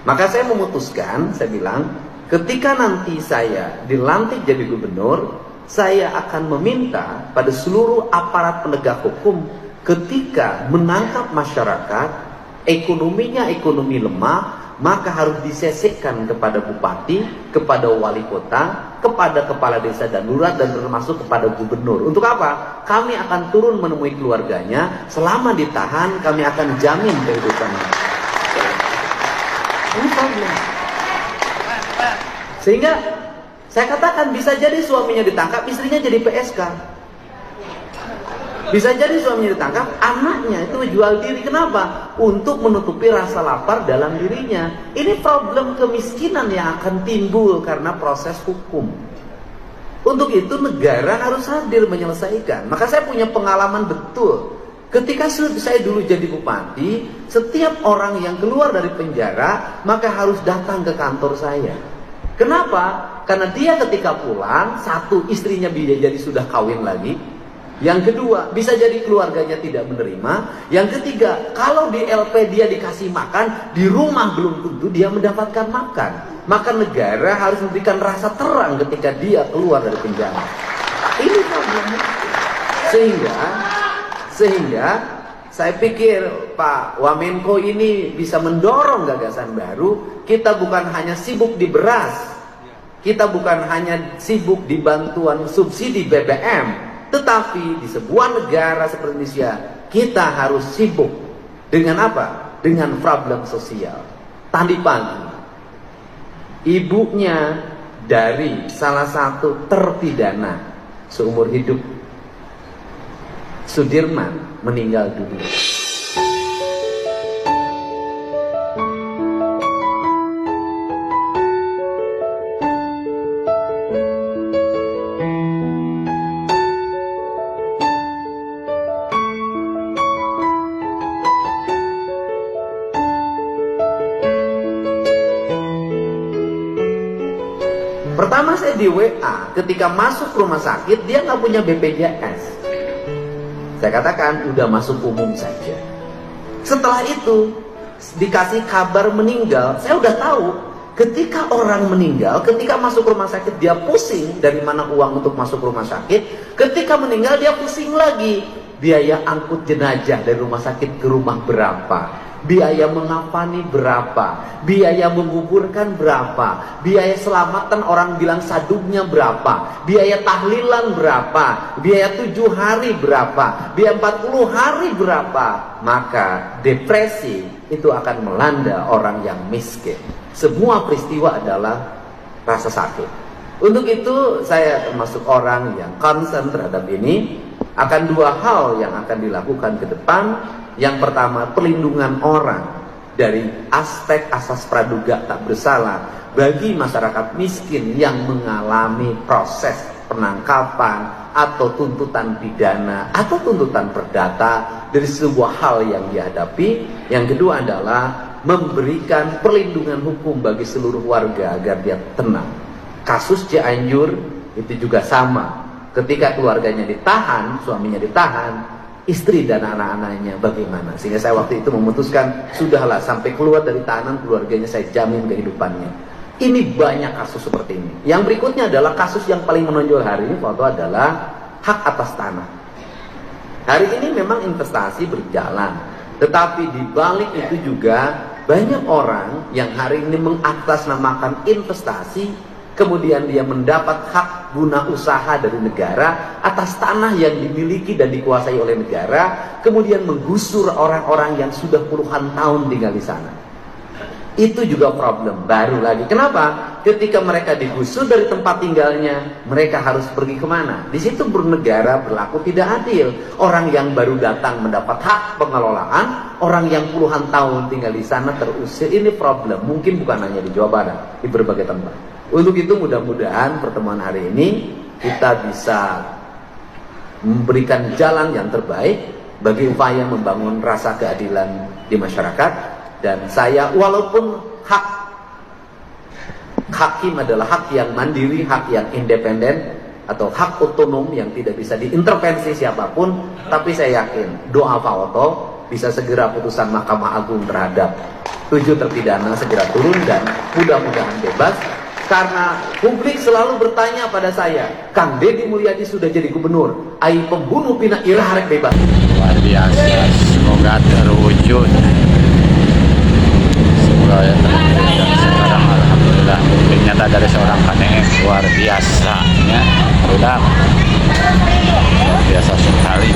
Maka saya memutuskan, saya bilang, ketika nanti saya dilantik jadi gubernur, saya akan meminta pada seluruh aparat penegak hukum ketika menangkap masyarakat, ekonominya ekonomi lemah, maka harus disesekkan kepada bupati, kepada wali kota, kepada kepala desa darurat, dan termasuk kepada gubernur. Untuk apa? Kami akan turun menemui keluarganya, selama ditahan kami akan jamin kehidupannya. Ini problem. Sehingga saya katakan bisa jadi suaminya ditangkap, istrinya jadi PSK. Bisa jadi suaminya ditangkap, anaknya itu jual diri. Kenapa? Untuk menutupi rasa lapar dalam dirinya. Ini problem kemiskinan yang akan timbul karena proses hukum. Untuk itu negara harus hadir menyelesaikan. Maka saya punya pengalaman betul. Ketika saya dulu jadi bupati, setiap orang yang keluar dari penjara maka harus datang ke kantor saya. Kenapa? Karena dia ketika pulang, satu, istrinya bisa jadi sudah kawin lagi. Yang kedua, bisa jadi keluarganya tidak menerima. Yang ketiga, kalau di LP dia dikasih makan, di rumah belum tentu dia mendapatkan makan. Maka negara harus memberikan rasa terang ketika dia keluar dari penjara. Ini problemnya. Sehingga saya pikir Pak Wamenko ini bisa mendorong gagasan baru. Kita bukan hanya sibuk di beras, kita bukan hanya sibuk di bantuan subsidi BBM, tetapi di sebuah negara seperti Indonesia kita harus sibuk dengan apa? Dengan problem sosial. Tadi pagi ibunya dari salah satu terpidana seumur hidup, Sudirman, meninggal dunia. Pertama saya di WA, ketika masuk rumah sakit dia nggak punya BPJS. Saya katakan udah masuk umum saja. Setelah itu dikasih kabar meninggal, saya udah tahu ketika orang meninggal, ketika masuk rumah sakit dia pusing dari mana uang untuk masuk rumah sakit. Ketika meninggal dia pusing lagi, biaya angkut jenazah dari rumah sakit ke rumah berapa, biaya mengafani berapa, biaya menguburkan berapa, biaya selamatan orang bilang sadungnya berapa, biaya tahlilan berapa, biaya 7 hari berapa, biaya 40 hari berapa. Maka depresi itu akan melanda orang yang miskin. Semua peristiwa adalah rasa sakit. Untuk itu saya termasuk orang yang concern terhadap ini. Akan dua hal yang akan dilakukan ke depan. Yang pertama, perlindungan orang dari aspek asas praduga tak bersalah bagi masyarakat miskin yang mengalami proses penangkapan atau tuntutan pidana atau tuntutan perdata dari sebuah hal yang dihadapi. Yang kedua adalah memberikan perlindungan hukum bagi seluruh warga agar dia tenang. Kasus Cianjur itu juga sama. Ketika keluarganya ditahan, suaminya ditahan, istri dan anak-anaknya bagaimana? Sehingga saya waktu itu memutuskan, sudahlah sampai keluar dari tahanan keluarganya saya jamin kehidupannya. Ini banyak kasus seperti ini. Yang berikutnya adalah kasus yang paling menonjol hari ini, foto adalah hak atas tanah. Hari ini memang investasi berjalan, tetapi di balik itu juga banyak orang yang hari ini mengatasnamakan investasi, kemudian dia mendapat hak guna usaha dari negara atas tanah yang dimiliki dan dikuasai oleh negara, kemudian menggusur orang-orang yang sudah puluhan tahun tinggal di sana. Itu juga problem baru lagi. Kenapa? Ketika mereka digusur dari tempat tinggalnya, mereka harus pergi kemana? Di situ bernegara berlaku tidak adil. Orang yang baru datang mendapat hak pengelolaan, orang yang puluhan tahun tinggal di sana terusir. Ini problem. Mungkin bukan hanya di Jawa Barat, di berbagai tempat. Untuk itu mudah-mudahan pertemuan hari ini kita bisa memberikan jalan yang terbaik bagi upaya membangun rasa keadilan di masyarakat. Dan saya, walaupun hak hakim adalah hak yang mandiri, hak yang independen, atau hak otonom yang tidak bisa diintervensi siapapun, tapi saya yakin doa Pak Oto bisa segera putusan Mahkamah Agung terhadap 7 terpidana segera turun dan mudah-mudahan bebas. Karena publik selalu bertanya pada saya, Kang Deddy Mulyadi sudah jadi gubernur, ai pembunuh pina irah bebas. Luar biasa, semoga terwujud. Semoga ya terwujud. Dan sekarang alhamdulillah bukti nyata dari seorang KDM luar biasanya, luar biasa sekali.